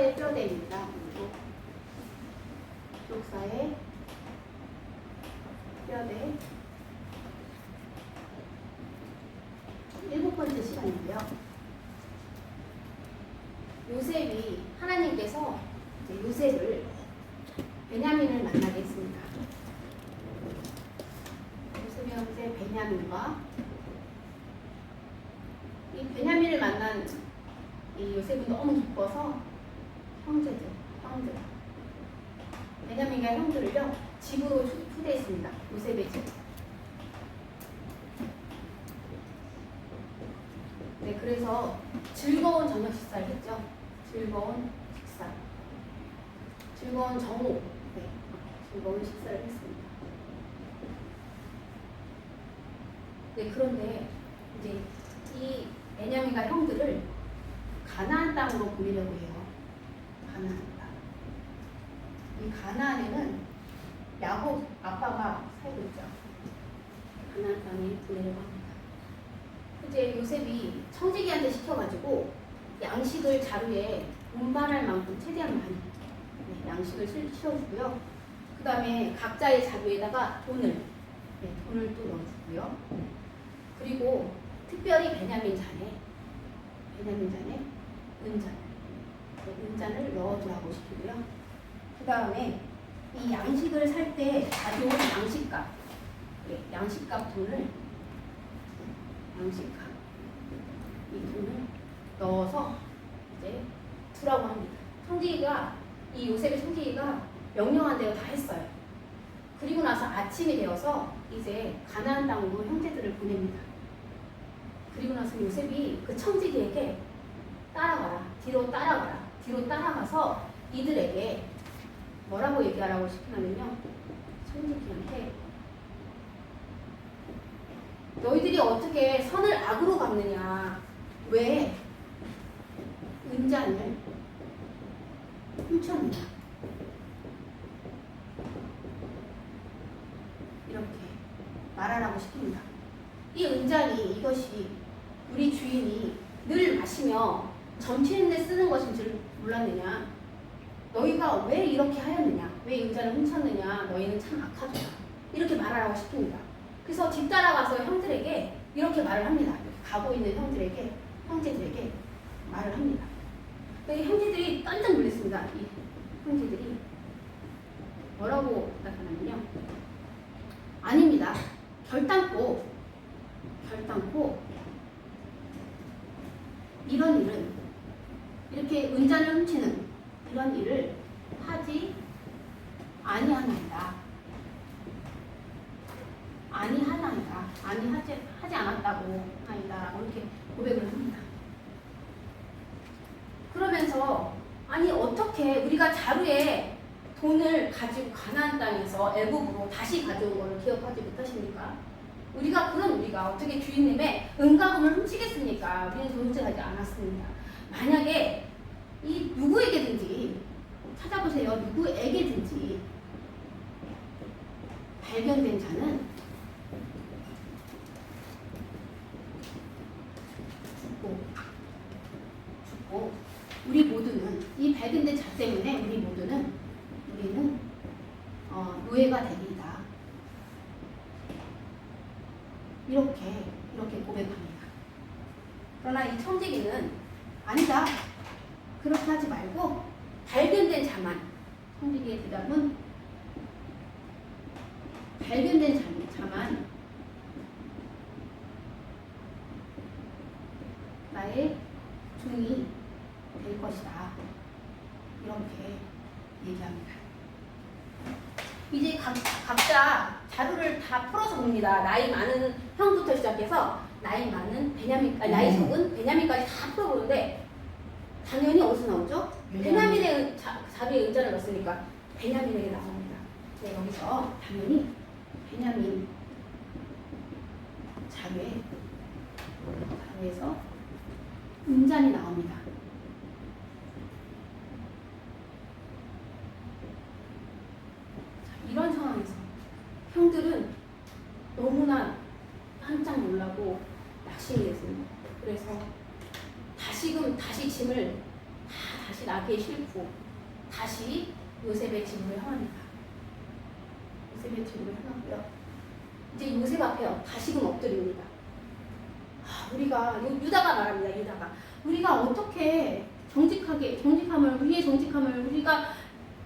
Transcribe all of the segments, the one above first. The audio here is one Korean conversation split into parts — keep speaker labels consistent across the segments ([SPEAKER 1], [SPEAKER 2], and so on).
[SPEAKER 1] 족사의 뼈대입니다. 족사의 뼈대. 7번째 시간인데요. 요셉이 하나님께서 요셉을 베냐민을 만나게 했습니다. 요셉의 형제 베냐민과 이 베냐민을 만난 이 요셉은 너무 기뻐서 형제 베냐민과 형들을요 집으로 초대했습니다. 요셉의 집. 네, 그래서 즐거운 저녁 식사를 했죠. 즐거운 식사, 즐거운 정오, 네, 즐거운 식사를 했습니다. 네, 그런데 이제 이 베냐민과 형들을 가나안 땅으로 보내려고 해요. 가나안 땅. 이 가나안에는 야곱 아빠가 살고 있죠. 가나안 땅에 보내려고 합니다. 이제 요셉이 청지기한테 시켜가지고 양식을 자루에 운반할 만큼 최대한 많이 양식을 실어주고요. 그 다음에 각자의 자루에다가 돈을 또 넣어주고요. 그리고 특별히 베냐민 잔에 은잔을 넣어주라고 시키고요. 그 다음에 이 양식을 살 때 가져온 양식값 돈을 이 돈을 넣어서 이제 두라고 합니다. 청지기가 이 요셉의 청지기가 명령한 대로 다 했어요. 그리고 나서 아침이 되어서 이제 가나안 땅으로 형제들을 보냅니다. 그리고 나서 요셉이 그 청지기에게 뒤로 따라가서 이들에게 뭐라고 얘기하라고 시키냐면요. 청지기한테 너희들이 어떻게 선을 악으로 갚느냐? 왜 은잔을 훔쳤느냐? 이렇게 말하라고 시킵니다. 이 은잔이 이것이 우리 주인이 늘 마시며 점치는 데 쓰는 것인 줄 몰랐느냐? 너희가 왜 이렇게 하였느냐? 왜 은잔을 훔쳤느냐? 너희는 참 악하도다. 이렇게 말하라고 시킵니다. 그래서 뒤따라가서 형들에게 이렇게 말을 합니다. 가고 있는 형제들에게 말을 합니다. 이 형제들이 깜짝 놀랐습니다. 이 형제들이 뭐라고 나타나면요. 아닙니다. 결단코 이런 일은 이렇게 은잔을 훔치는 이런 일을 하지 아니하나이다. 하지 않았다고 하이다. 이렇게 고백을 합니다. 그러면서 아니 어떻게 우리가 자루에 돈을 가지고 가나안 땅에서 애굽으로 다시 가져온 것을 기억하지 못하십니까? 우리가 어떻게 주인님의 은가금을 훔치겠습니까? 우리는 존재하지 않았습니다. 만약에 이 누구에게든지 찾아보세요. 누구에게든지 발견된 자는 죽고 우리 모두는 이 발견된 자 때문에 우리는 노예가 되리이다. 이렇게 고백합니다. 그러나 이 청지기는 아니다. 그렇게 하지 말고 발견된 자만, 청지기의 대답은 발견된 자만 나의 종이 될 것이다. 이렇게 얘기합니다. 이제 각자 자루를 다 풀어서 봅니다. 나이 많은 형부터 시작해서 나이 적은 베냐민까지 다 풀어보는데 당연히 어디서 나오죠? 베냐민의 자루에 은자를 넣었으니까 베냐민에게 나옵니다. 네, 여기서 당연히 베냐민 자루에서 은잔이 나옵니다. 자, 이런 상황에서 형들은 너무나 깜짝 놀라고 낙심이 됐습니다. 그래서 다시 짐을 다 다시 나귀에 싣고 다시 요셉의 집으로 향합니다. 요셉의 집으로 향하고요. 이제 요셉 앞에 다시금 엎드립니다. 우리가 유다가 말합니다. 유다가 우리가 어떻게 우리의 정직함을 우리가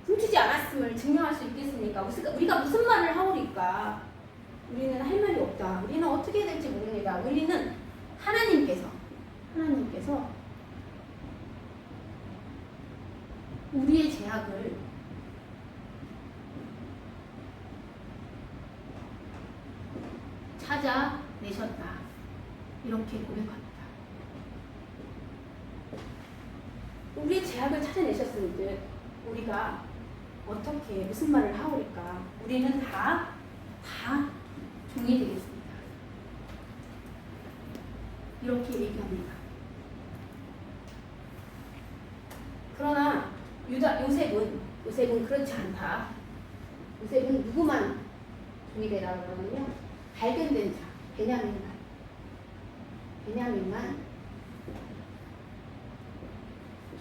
[SPEAKER 1] 훔치지 않았음을 증명할 수 있겠습니까? 우리가 무슨 말을 하오리까? 우리는 할 말이 없다. 우리는 어떻게 해야 될지 모릅니다. 우리는 하나님께서 우리의 죄악을 찾아내셨다. 이렇게 고백합니다. 우리의 죄악을 찾아내셨은즉 우리가 어떻게 무슨 말을 하오리까? 우리는 다 종이 되겠습니다. 이렇게 얘기합니다. 그러나 요셉은 그렇지 않다. 요셉은 누구만 종이 되라고 그러면요, 발견된 자, 베냐민만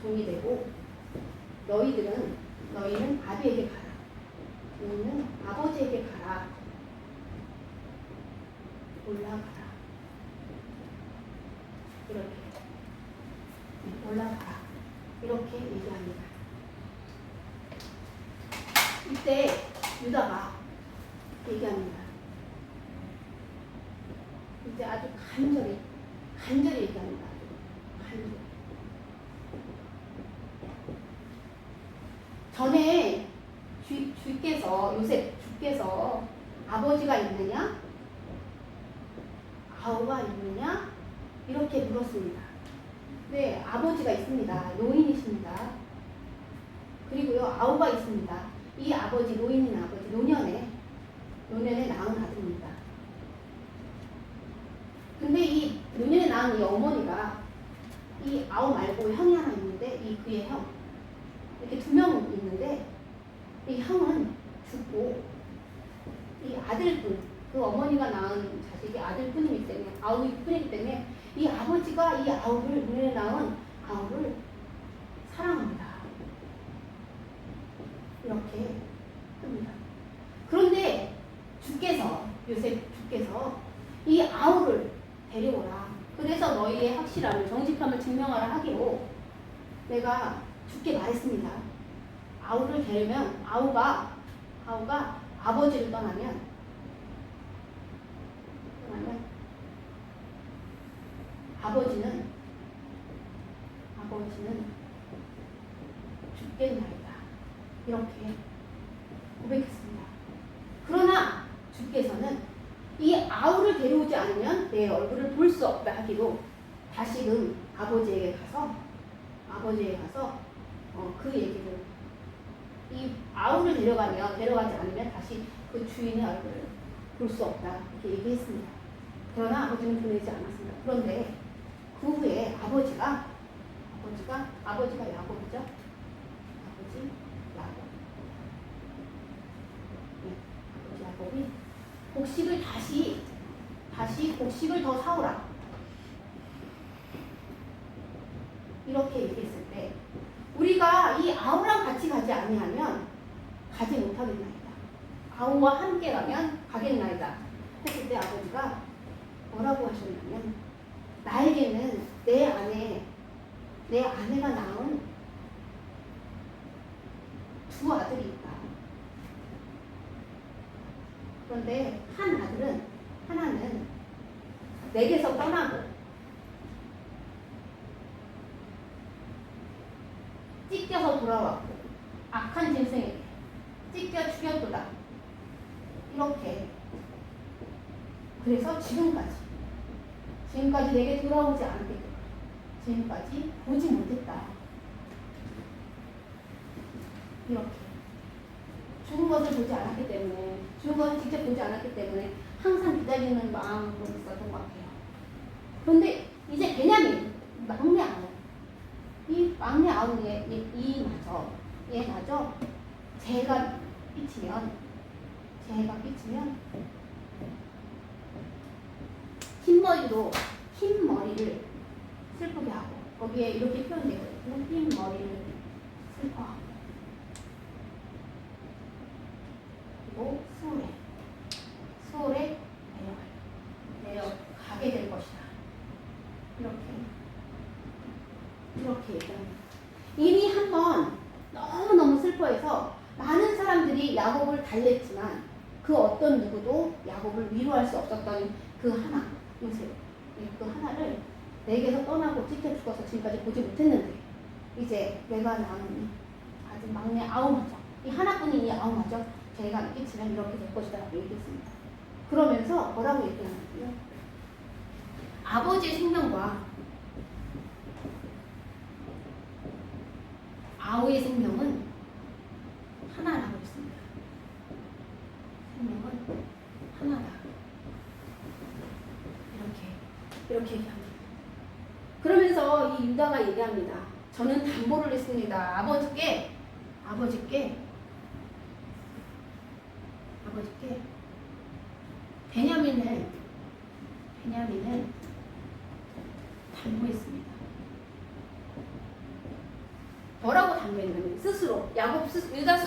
[SPEAKER 1] 종이 되고, 너희는 아비에게 가라. 너희는 아버지에게 가라. 올라가라. 이렇게 올라가라. 이렇게 얘기합니다. 이때 유다가 얘기합니다. 이제 아주 간절히 얘기합니다. 간절히. 전에 주께서 아버지가 있느냐? 아우가 있느냐? 이렇게 물었습니다. 네, 아버지가 있습니다. 노인이십니다. 그리고요, 아우가 있습니다. 이 아버지, 노인인 아버지, 노년에 낳은 아들입니다. 근데 이 노년에 낳은 이 어머니가 이 아우 말고 형이 하나 있는데, 그의 형, 이렇게 2명 있는데, 이 형은 죽고, 이 아들뿐, 그 어머니가 낳은 자식이 아들뿐이기 때문에, 아우뿐이기 때문에, 이 아버지가 이 노년에 낳은 아우를 사랑합니다. 이렇게 합니다. 그런데 요셉 주께서 이 아우를 데려오라. 그래서 너희의 확실함을, 정직함을 증명하라 하기로 내가 주께 말했습니다. 아우를 데리면 아우가 아버지를 떠나면 아버지는 죽겠나이다. 이렇게 고백했습니다. 그러나 주께서는 이 아우를 데려오지 않으면 내 얼굴을 볼 수 없다 하기로 다시금 아버지에게 가서 그 얘기를, 이 아우를 데려가지 않으면 다시 그 주인의 얼굴을 볼 수 없다 이렇게 얘기했습니다. 그러나 아버지는 보내지 않았습니다. 그런데 그 후에 아버지가 야곱이죠. 아버지 야곱이 곡식을 다시 곡식을 더 사오라. 이렇게 얘기했을 때 우리가 이 아우랑 같이 가지 아니하면 가지 못하겠나이다. 아우와 함께 가면 가겠나이다. 했을 때 아버지가 뭐라고 하셨냐면, 나에게는 내 아내가 낳은 2 아들이 있다. 그런데 하나는 내게서 떠나고 찢겨서 돌아왔고 악한 짐승에게 찢겨 죽였도다. 이렇게. 그래서 지금까지 내게 돌아오지 않게, 지금까지 보지 못했다. 이렇게. 죽은 것을 보지 않았기 때문에, 죽은 것을 직접 보지 않았기 때문에 항상 기다리는 마음으로 있었던 것 같아요. 그런데 이제 베냐민, 막내 아우, 이 막내 아우의 얘마저 재해가 끼치면 흰 머리를 슬프게 하고, 거기에 이렇게 표현되거든요. 흰 머리를 슬퍼하고 그리고 수월에 내려가게 될 것이다. 이렇게 얘기합니다. 이미 한번 너무너무 슬퍼해서 많은 사람들이 야곱을 달랬지만 그 어떤 누구도 야곱을 위로할 수 없었던 그 하나, 요셉, 그 하나를 내게서 떠나고 찢겨 죽어서 지금까지 보지 못했는데 이제 내가 낳은 아직 막내 아우마죠. 이 하나뿐인 이 아우마죠. 제가 끼치면 이렇게 될 것이다 라고 얘기했습니다. 그러면서 뭐라고 얘기하냐면요. 아버지의 생명과 아우의 생명은 하나라고 했습니다. 생명은 하나다. 이렇게 얘기합니다. 그러면서 이 유다가 얘기합니다. 저는 담보를 했습니다. 아버지께 베냐민을 담보했습니다. 뭐라고 담보했냐면 스스로 유다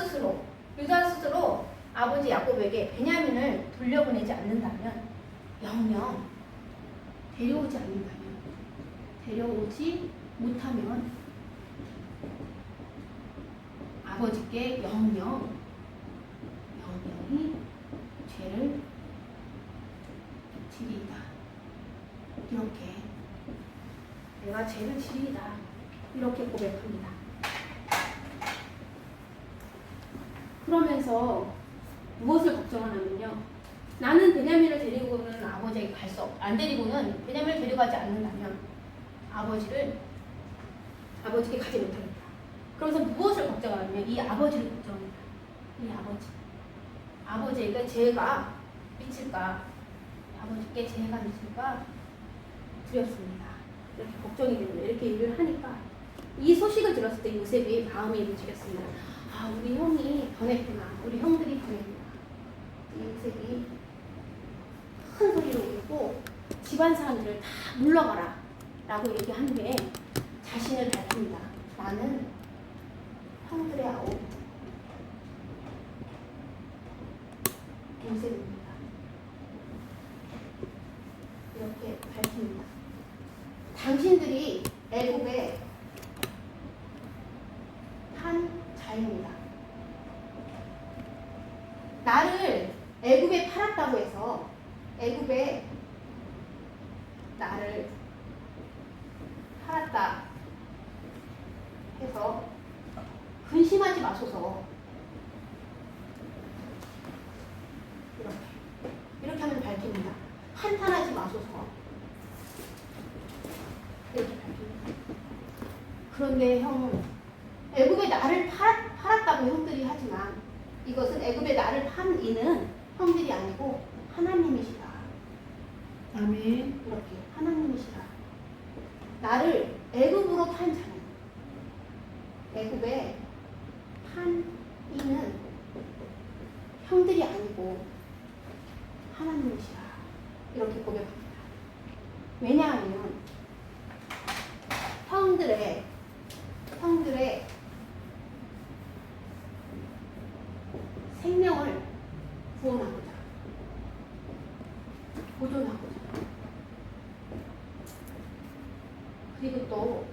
[SPEAKER 1] 스스로 아버지 야곱에게 베냐민을 돌려보내지 않는다면 영영 데려오지 못하면 아버지께 영영히 죄를 지리이다. 이렇게 내가 죄를 지리이다. 이렇게 고백합니다. 그러면서 무엇을 걱정하냐면요. 나는 베냐민을 데리고는 아버지에게 안 데리고는 베냐민을 데려가지 않는다면 아버지께 가지 못하겠다. 그러면서 무엇을 걱정하냐면 이 아버지를 걱정합니다. 이 아버지에게 죄가 미칠까? 아버지께 죄가 미칠까? 두렵습니다. 이렇게 걱정이 됩니다. 이렇게 얘기를 하니까 이 소식을 들었을 때 요셉이 마음이 무지겠습니다. 아, 우리 형이 변했구나. 우리 형들이 변했구나. 요셉이 큰 소리로 울고 집안 사람들을 다 물러가라 라고 얘기한 후에 자신을 밝힙니다. 나는 형들의 아우 요셉입니다. 이렇게 밝힙니다. 당신들이 애굽에 한 자입니다. 나를 애굽에 팔았다고 해서 애굽에 나를 팔았다 해서 근심하지 마소서. 이렇게 하면 밝힙니다. 한탄하지 마소서. 이렇게 밝힙니다. 그런데 형은 애굽에 나를 팔았다고 형들이 하지만 이것은 애굽에 나를 판 이는 형들이 아니고 하나님이시다. 아멘. 이렇게 하나님이시다. 나를 애굽으로 판 자는 애굽에 판 이는 형들이 아니고 하나님이시다. 이렇게 고백합니다. 왜냐하면 형들의 생명을 구원하고자 보존하고자 그리고 또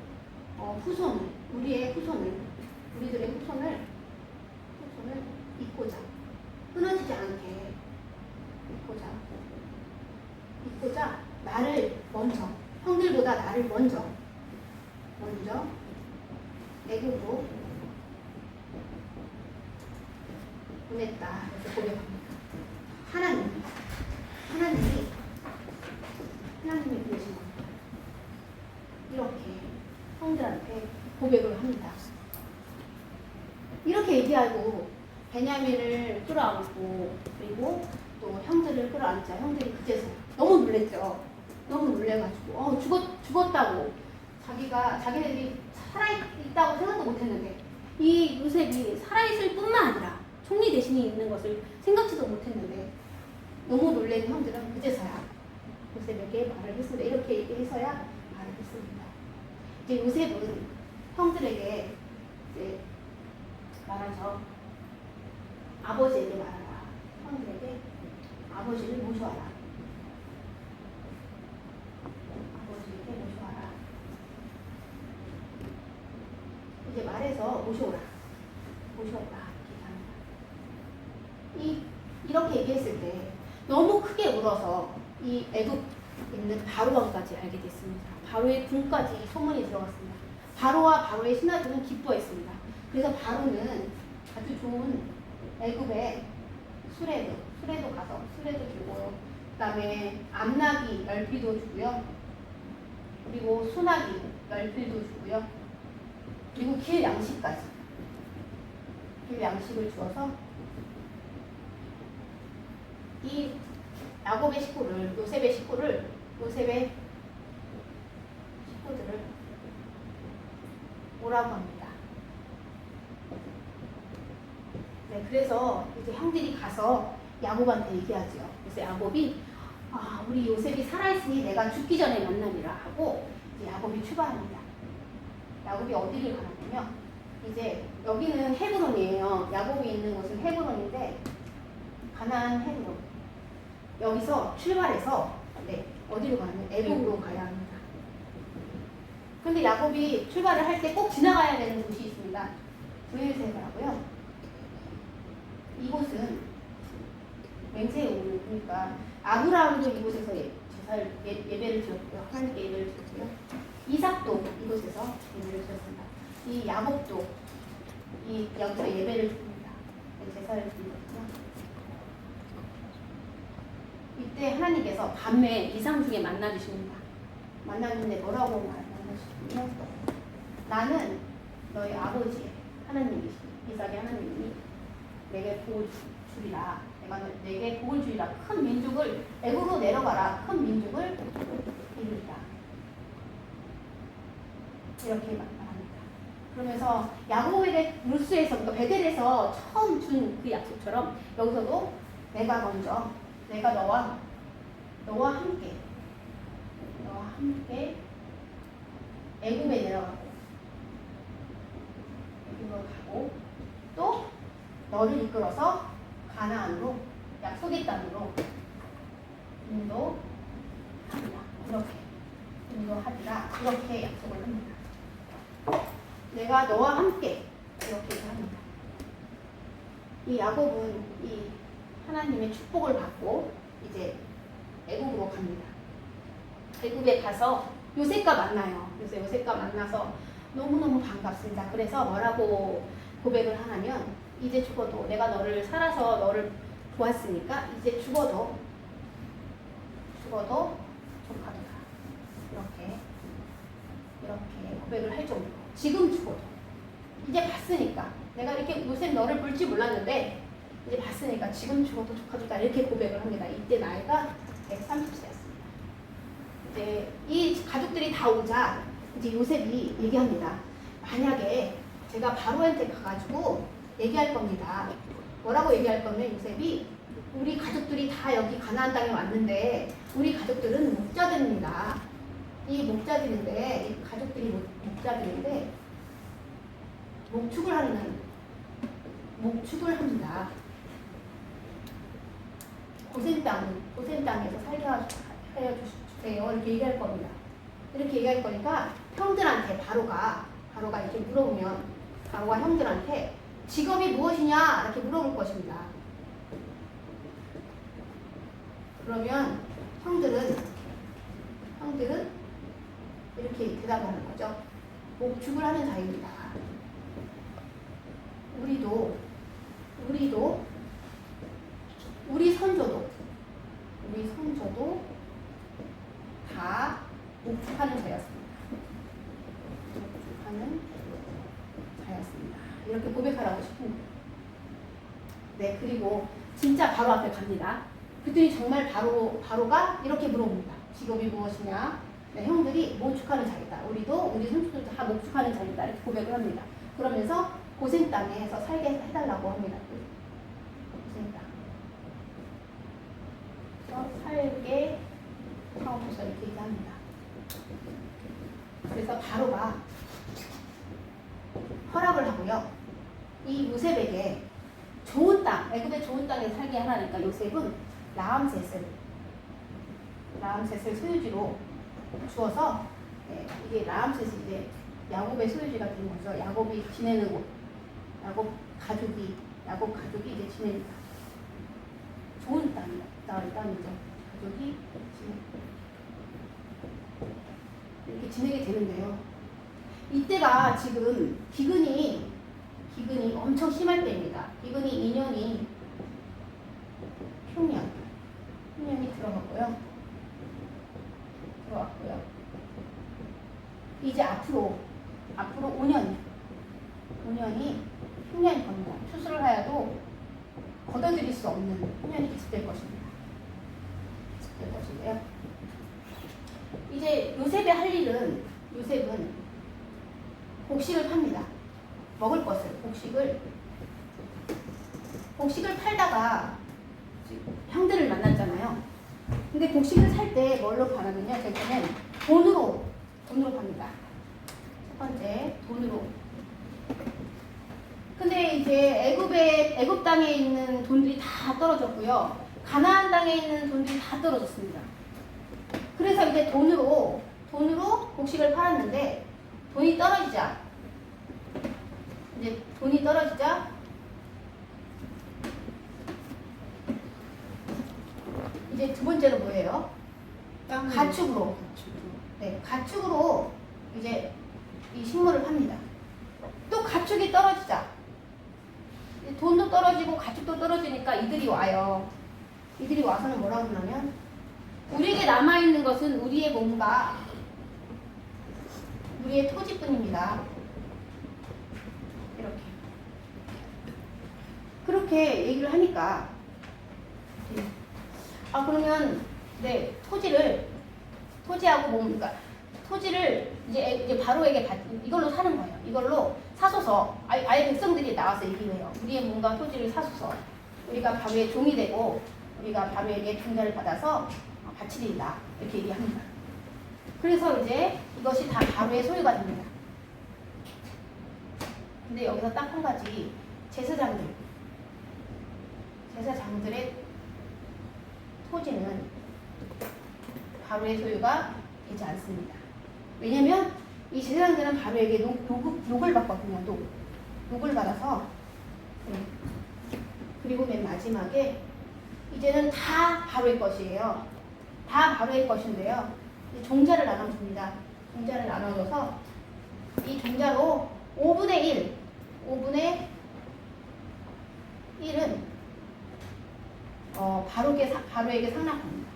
[SPEAKER 1] 우리들의 후손을 잇고자 끊어지지 않게 잇고자 나를 먼저 형들보다 나를 먼저 애굽으로 보냈다. 이렇게 고백합니다. 하나님이 보내신 겁니다. 이렇게 형들한테 고백을 합니다. 이렇게 얘기하고 베냐민을 끌어안고 그리고 또 형들을 끌어안자 형들이 그제서 너무 놀랬죠. 너무 놀래가지고 죽었다고 자기네들이 살아있다고 생각도 못했는데 이 요셉이 살아있을 뿐만 아니라 총리 대신이 있는 것을 생각지도 못했는데 너무 놀란 형들은 그제서야 요셉에게 말을 했습니다. 이렇게 얘기해서야 말을 했습니다. 이제 요셉은 형들에게 이제 말하죠. 아버지에게 말하라. 형들에게 아버지를 모셔와라. 아버지에게 모셔와라. 이제 말해서 모셔오라. 모셔오라. 이렇게 얘기했을 때 너무 크게 울어서 이 애굽 있는 바로 왕까지 알게 됐습니다. 바로의 궁까지 소문이 들어갔습니다. 바로와 바로의 신하들은 기뻐했습니다. 그래서 바로는 아주 좋은 애굽의 수레도 가서 수레도 주고, 그다음에 암나귀 10피도 주고요. 그리고 소나귀 10필도 주고요. 그리고 길 양식까지. 길 양식을 주어서 이 야곱의 식구를, 요셉의 식구들을 오라고 합니다. 네, 그래서 이제 형들이 가서 야곱한테 얘기하죠. 그래서 야곱이 우리 요셉이 살아있으니 내가 죽기 전에 만나리라 하고 이제 야곱이 출발합니다. 야곱이 어디를 가냐면 이제 여기는 헤브론이에요. 야곱이 있는 곳은 헤브론인데 가나안 헤브론. 여기서 출발해서 어디로 가냐면 애굽으로 가야 합니다. 근데 야곱이 출발을 할 때 꼭 지나가야 되는 곳이 있습니다. 브엘세바라고요. 이곳은 맹세의 그러니까 아브라함도 이곳에서 예배를 드렸고요. 하나님께 예배를 드렸고요. 이삭도 이곳에서 예배를 드렸습니다. 이 야곱도 여기서 예배를 드립니다. 제사를 드리거든요. 이때 하나님께서 밤에 이상 중에 만나주십니다. 만나는데 뭐라고 만나주시냐면 나는 너희 아버지의 하나님이시 이삭의 하나님이 내게 복을 주리라. 내게 복을 주리라. 큰 민족을 애굽으로 내려가라. 큰 민족을 이루리라. 이렇게 말합니다. 그러면서 야곱에게 루스에서 그러니까 베델에서 처음 준 그 약속처럼 여기서도 내가 너와 함께 애굽에 내려가고 또 너를 이끌어서 가나안으로 약속의 땅으로 인도하리라 이렇게 약속을 합니다. 내가 너와 함께 이렇게 합니다. 이 야곱은 이 하나님의 축복을 받고 이제 애굽으로 갑니다. 애굽에 가서 요셉과 만나요. 그래서 요셉과 만나서 너무너무 반갑습니다. 그래서 뭐라고 고백을 하냐면 이제 죽어도 내가 너를 살아서 너를 보았으니까 이제 죽어도 족하리라. 이렇게 고백을 할 정도로 지금 죽어도 이제 봤으니까 내가 이렇게 요셉 너를 볼지 몰랐는데 이제 봤으니까 지금 죽어도 족하다 이렇게 고백을 합니다. 이때 나이가 130세였습니다. 이제 이 가족들이 다 오자 이제 요셉이 얘기합니다. 만약에 제가 바로한테 가가지고 얘기할 겁니다. 뭐라고 얘기할 거면 요셉이 우리 가족들이 다 여기 가나안 땅에 왔는데 우리 가족들은 목자들입니다. 이 목자들인데 이 가족들이 목자들인데 목축을 합니다. 고센 땅에서 살게 하여 주세요. 이렇게 얘기할 겁니다. 이렇게 얘기할 거니까 형들한테 바로가 이렇게 물어보면 바로가 형들한테 직업이 무엇이냐 이렇게 물어볼 것입니다. 그러면 형들은 이렇게 대답하는 거죠. 목축을 하는 자입니다. 우리도 우리 선조도 다 목축하는 자였습니다. 이렇게 고백하라고 싶습니다. 네, 그리고 진짜 바로 앞에 갑니다. 그랬더니 정말 바로가 이렇게 물어봅니다. 직업이 무엇이냐? 네, 형들이 목축하는 자이다. 우리도 우리 선조들도 다 목축하는 자이다. 이렇게 고백을 합니다. 그러면서 고센 땅에서 살게 해달라고 합니다. 고센 땅에서 살게 처음부터 이렇게 얘기합니다. 그래서 바로가 허락을 하고요. 이 요셉에게 좋은 땅, 애굽의 좋은 땅에 살게 하라니까 요셉은 라암셋을 소유지로 주어서 이게 라암셋이 이제 야곱의 소유지가 된 거죠. 야곱이 지내는 곳, 야곱 가족이 이제 지내는 좋은 땅이죠. 가족이 이렇게 지내게 되는데요. 이때가 지금 기근이 엄청 심할 때입니다. 기근이 2년이 흉년이 들어왔고요. 이제 앞으로 5년이 흉년이 겁니다. 추수를 하여도 걷어들일 수 없는 흉년이 계속될 것인데요. 이제 요셉은 곡식을 팝니다. 먹을 것을 곡식을 팔다가 형들을 만났잖아요. 근데 곡식을 살 때 뭘로 파냐면요. 결국에는 돈으로 팝니다. 첫 번째 돈으로. 근데 이제 애굽 땅에 있는 돈들이 다 떨어졌고요. 가나안 땅에 있는 돈들이 다 떨어졌습니다. 그래서 이제 돈으로 곡식을 팔았는데 돈이 떨어지자 이제 두 번째로 뭐예요? 가축으로. 네, 가축으로 이제 이 식물을 팝니다. 또 가축이 떨어지자 돈도 떨어지고 가축도 떨어지니까 이들이 와요. 이들이 와서는 뭐라고 하냐면 우리에게 남아있는 것은 우리의 몸과 우리의 토지뿐입니다. 그렇게 얘기를 하니까 그러면 토지를 이제 바로에게 이걸로 사는 거예요. 이걸로 사소서 아예 백성들이 나와서 얘기를 해요. 우리의 몸과 토지를 사소서 우리가 바로의 종이 되고 우리가 바로에게 종자를 받아서 바치린다 이렇게 얘기합니다. 그래서 이제 이것이 다 바로의 소유가 됩니다. 근데 여기서 딱 한 가지 제사장들의 토지는 바로의 소유가 되지 않습니다. 왜냐면 이 제사장들은 바로에게 녹을 받거든요. 녹을 받아서 그리고 맨 마지막에 이제는 다 바로의 것이에요. 다 바로의 것인데요. 종자를 나눠줍니다. 종자를 나눠줘서 이 종자로 5분의 1은 바로에게 상납합니다.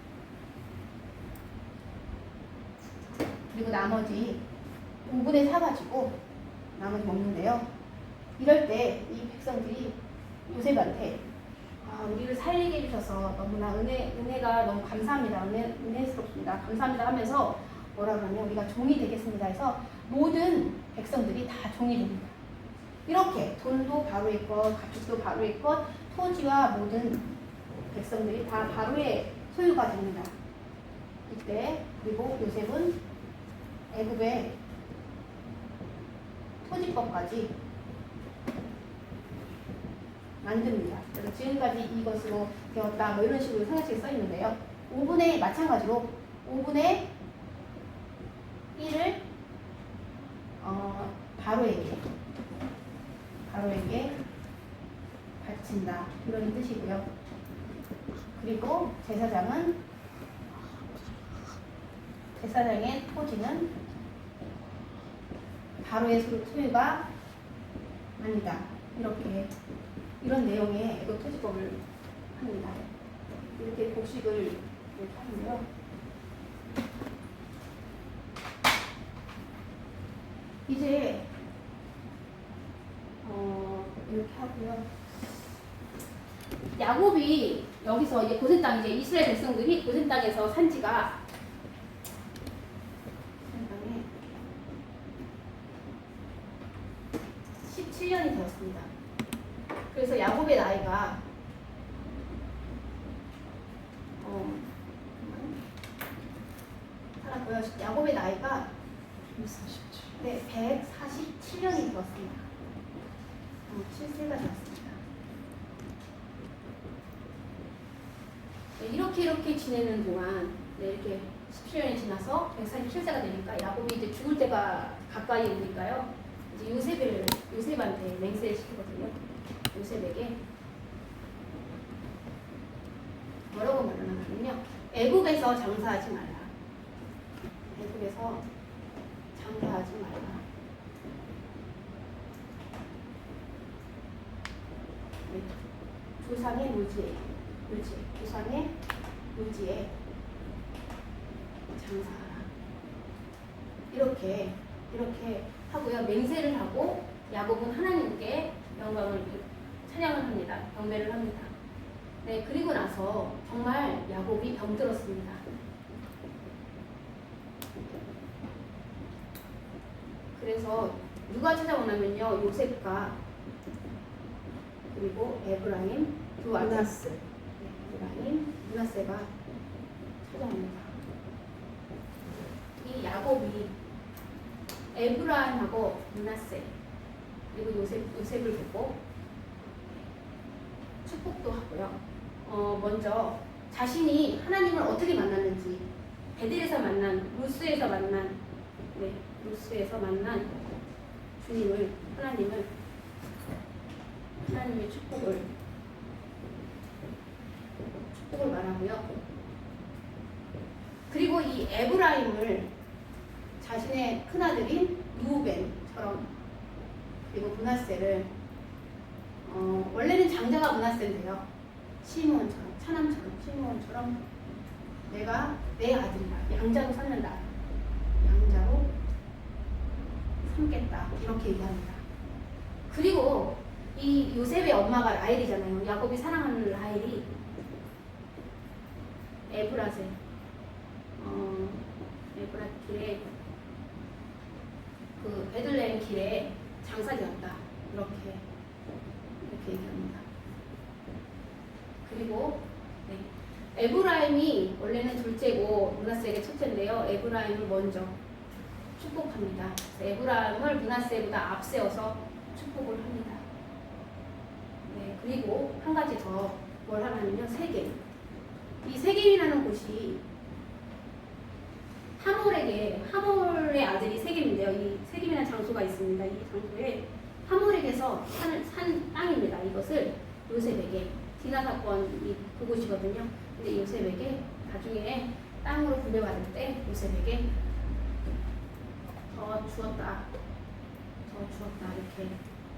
[SPEAKER 1] 그리고 나머지 5분의 4 가지고 나머지 먹는데요. 이럴 때 이 백성들이 요셉한테 우리를 살리게 해주셔서 너무나 은혜가 너무 감사합니다. 은혜스럽습니다. 감사합니다 하면서 뭐라고 하면 우리가 종이 되겠습니다 해서 모든 백성들이 다 종이 됩니다. 이렇게 돈도 바로의 것, 가축도 바로의 것, 토지와 모든 백성들이 다 바로의 소유가 됩니다. 이때 그리고 요셉은 애굽의 토지법까지 만듭니다. 그래서 지금까지 이것으로 되었다 뭐 이런 식으로 성경책에 써 있는데요. 마찬가지로 5분의 1을 바로에게 바친다 이런 뜻이고요. 그리고 제사장의 토지는 바로의 소유가 아니다. 이런 내용의 애굽 토지법을 합니다. 이렇게 곡식을 이렇게 하는데요. 이제 이렇게 하고요. 야곱이 여기서 이제 고센 땅, 이제 이스라엘 백성들이 고센 땅에서 산 지가 17년이 되었습니다. 그래서 야곱의 나이가 야곱의 나이가 147년이 되었습니다. 7세가 되었습니다. 네, 이렇게 지내는 동안 네, 이렇게 17년이 지나서 147세가 되니까 야곱이 이제 죽을 때가 가까이 오니까요. 이제 요셉한테 맹세를 시키거든요. 요셉에게 뭐라고 말을 하냐면요. 애굽에서 장사하지 말라. 애굽에서 장사하지 말라. 네. 조상의 조상의 묘지에 장사하라. 이렇게 하고요. 맹세를 하고 야곱은 하나님께 영광을 찬양을 합니다. 경배를 합니다. 네, 그리고 나서 정말 야곱이 병들었습니다. 그래서 누가 찾아오냐면요. 요셉과 그리고 에브라임 두 아들 에브라임, 므낫세가 찾아옵니다. 이 야곱이 에브라임하고 므낫세 그리고 요셉을 보고 축복도 하고요. 먼저 자신이 하나님을 어떻게 만났는지 베델에서 만난 루스에서 만난 주님을 하나님의 축복을 말하고요. 그리고 이 에브라임을 자신의 큰아들인 루벤처럼 그리고 므낫세를 원래는 장자가 므낫세인데요. 시므온처럼 차남처럼 시므온처럼 내가 내 아들이다. 양자로 삼는다. 양자로 삼겠다. 이렇게 얘기합니다. 그리고 이 요셉의 엄마가 라헬이잖아요. 야곱이 사랑하는 라헬이 에브라세 에브라 길에 그 베들레헴 길에 장사되었다. 이렇게 얘기합니다. 그리고 에브라임이 원래는 둘째고 므낫세에게 첫째인데요. 에브라임을 먼저 축복합니다. 에브라임을 므낫세보다 앞세워서 축복을 합니다. 네, 그리고 한 가지 더 뭘 하냐면요. 세겜. 이 세겜이라는 곳이 하몰의 아들이 세겜인데요. 이 세겜이라는 장소가 있습니다. 이 장소에 하몰에게서 산 땅입니다. 이것을 요셉에게 디나 사건이 그곳이거든요. 근데 요셉에게 나중에 땅으로 분배받을 때 요셉에게 더 주었다 이렇게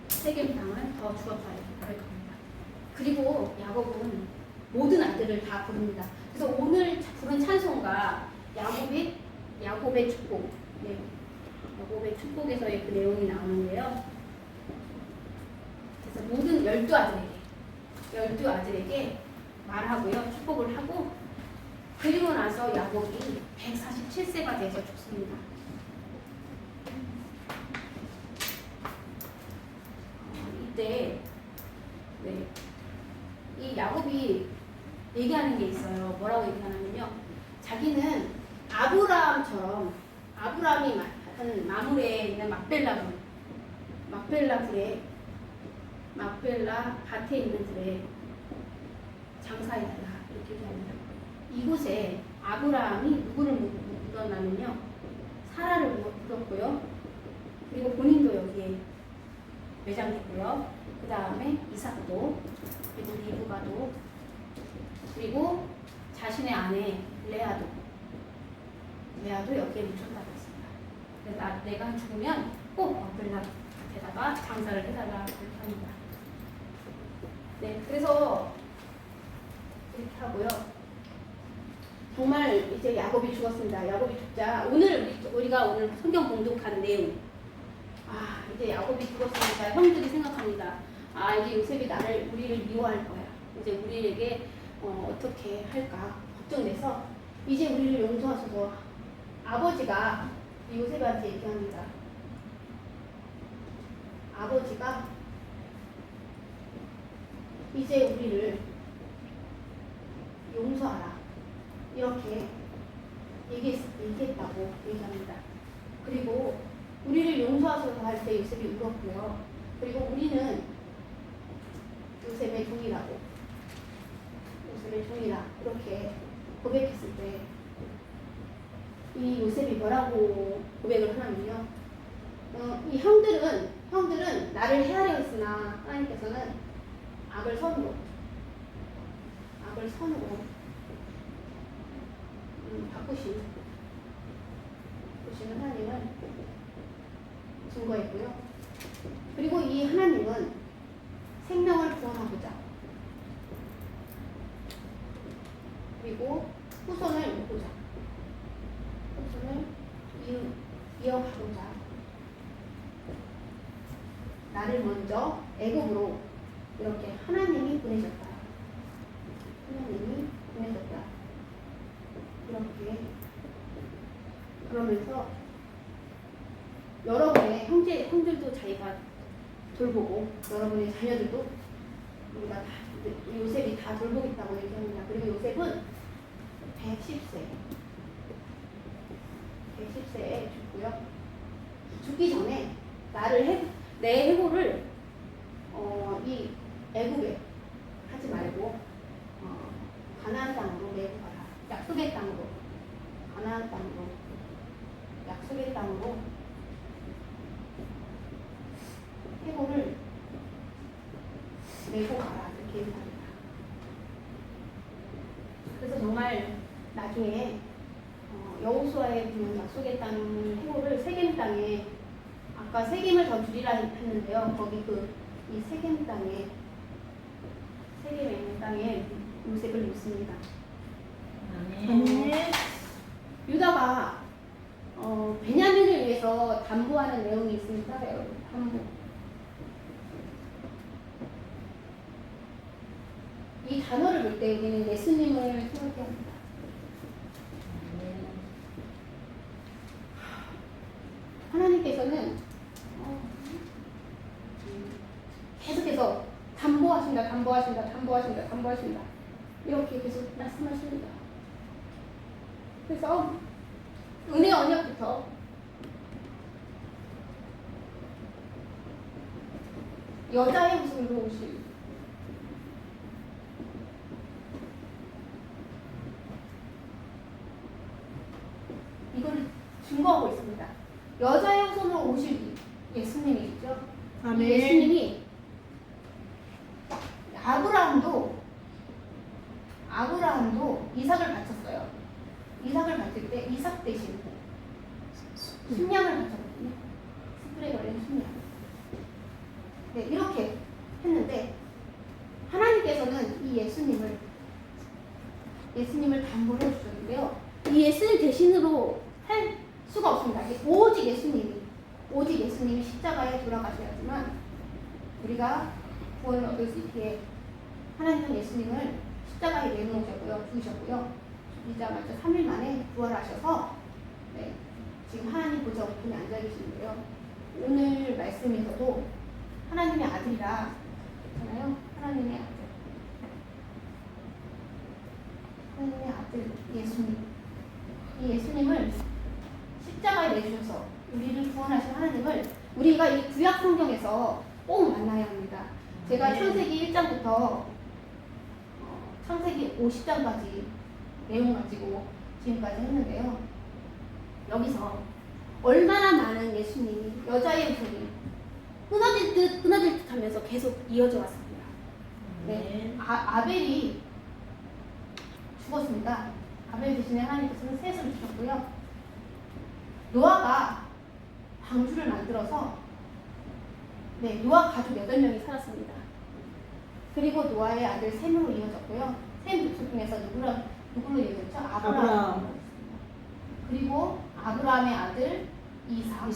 [SPEAKER 1] 세겜 땅을 더 주었다 이렇게 말할 겁니다. 그리고 야곱은 모든 아들을 다 부릅니다. 그래서 오늘 부른 찬송가 야곱의 축복, 야곱의 축복에서의 그 내용이 나오는데요. 그래서 모든 12아들에게 말하고요. 축복을 하고 그리고 나서 야곱이 147세가 돼서 죽습니다. 이때 이 야곱이 얘기하는 게 있어요. 뭐라고 얘기하냐면요. 자기는 아브라함이 한 마물에 있는 막벨라 밭에 있는 들에 장사해달라 이렇게 얘기합니다. 이곳에 아브라함이 누구를 묻었냐면요. 사라를 묻었고요. 그리고 본인도 여기에 매장됐고요. 그 다음에 이삭도 그리고 리브가도 그리고 자신의 아내 레아도 여기에 묻혔다고 했습니다. 그래서 내가 죽으면 꼭 막벨라에다가 장사를 해달라 이렇게 합니다. 네, 그래서 이렇게 하고요. 정말 이제 야곱이 죽었습니다. 야곱이 죽자 우리가 오늘 성경 봉독하는 내용. 이제 야곱이 죽었으니까 형들이 생각합니다. 이제 요셉이 우리를 미워할 거야. 이제 우리에게 어떻게 할까 걱정돼서 이제 우리를 용서하소서. 아버지가 요셉한테 얘기합니다. 아버지가 이제 우리를 용서하라. 이렇게 얘기했다고 얘기합니다. 그리고 우리를 용서하소서 할 때 요셉이 울었고요. 그리고 우리는 요셉의 종이라고, 요셉의 종이라 이렇게 고백했을 때 이 요셉이 뭐라고 고백을 하냐면요. 이 형들은 나를 헤아려 했으나 하나님께서는 악을 선으로 바꾸시는 하나님을 증거했고요. 그리고 이 하나님은 생명을 구원하고자, 그리고 후손을 이어가고자 나를 먼저 애굽으로 이렇게 하나님이 보내셨다. 이렇게 그러면서 여러분의 형들도 자기가 돌보고 여러분의 자녀들도 우리가 다 요셉이 다 돌보겠다고 얘기합니다. 그리고 요셉은 110세에 죽고요. 죽기 전에 내 해고를 이 애굽에 하지 말고 가나안 땅으로 내고 가라. 약속의 땅으로, 가나안 땅으로, 약속의 땅으로 해고를 내고 가라 이렇게 얘기합니다. 그래서 정말 나중에 여호수아에 보면 약속의 땅 해고를 세겜 땅에, 아까 세겜을 더 줄이라 했는데요. 거기 이 세겜 땅에, 세겜에 있는 땅에 요셉을 놓습니다. 유다가 베냐민을 위해서 담보하는 내용이 있습니다. 여러분, 담보. 이 단어를 볼 때 우리는 예수님을 생각해야 합니다. 하나님께서는 계속해서 담보하신다 이렇게 계속 말씀하십니다. 그래서 은혜 언약부터 여자의 후손으로 오실 이걸 증거하고 있습니다. 여자의 후손으로 오실 예수님이시죠.
[SPEAKER 2] 아멘.
[SPEAKER 1] 이 예수님이 아브라함도 이삭을 바쳤어요. 이삭을 바칠 때 이삭 대신 순양을 바쳤거든요. 숯불에 걸린 순양. 네, 이렇게 했는데 하나님께서는 이 예수님을 담보로 해주셨는데요. 이 예수님 대신으로 할 수가 없습니다. 오직 예수님이 십자가에 돌아가셔야지만 우리가 구원을 얻을 수 있기에 하나님은 예수님을 십자가에 내놓으셨고요, 죽으셨고요. 죽이자마자 3일 만에 부활하셔서 네, 지금 하나님 보좌 우편에 앉아 계시는데요. 오늘 말씀에서도 하나님의 아들이라 했잖아요. 하나님의 아들 예수님. 이 예수님을 십자가에 내주셔서 우리를 구원하신 하나님을 우리가 이 구약 성경에서 꼭 만나야 합니다. 제가 창세기 1장부터 창세기 50장까지 내용 가지고 지금까지 했는데요. 여기서 얼마나 많은 예수님이 여자의 후손이 끊어질 듯 하면서 계속 이어져 왔습니다. 네. 아벨이 죽었습니다. 아벨 대신에 하나님께서는 셋을 주셨고요. 노아가 방주를 만들어서 노아 가족 8명이 살았습니다. 그리고 노아의 아들 셈으로 이어졌고요. 셈 족속 중에서 누구로 이어졌죠? 아브라함. 그리고 아브라함의 아들 이삭.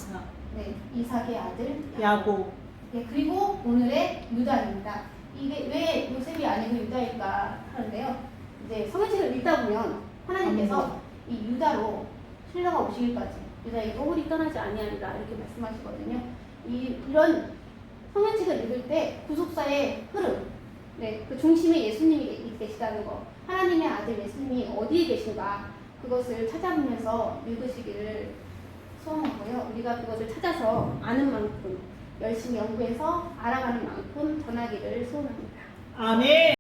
[SPEAKER 1] 이삭의 아들
[SPEAKER 2] 야곱.
[SPEAKER 1] 네, 그리고 오늘의 유다입니다. 이게 왜 요셉이 아니고 유다일까 하는데요. 이제 성경책을 읽다 보면 하나님께서 이 유다로 신라가 오시기까지 유다의 오울이 떠나지 아니하리라 이렇게 말씀하시거든요. 이런 성경책을 읽을 때 구속사의 흐름, 그 중심에 예수님이 계시다는 거, 하나님의 아들 예수님이 어디에 계신가 그것을 찾아보면서 읽으시기를 소원하고요. 우리가 그것을 찾아서 아는 만큼 열심히 연구해서 알아가는 만큼 전하기를 소원합니다.
[SPEAKER 2] 아멘.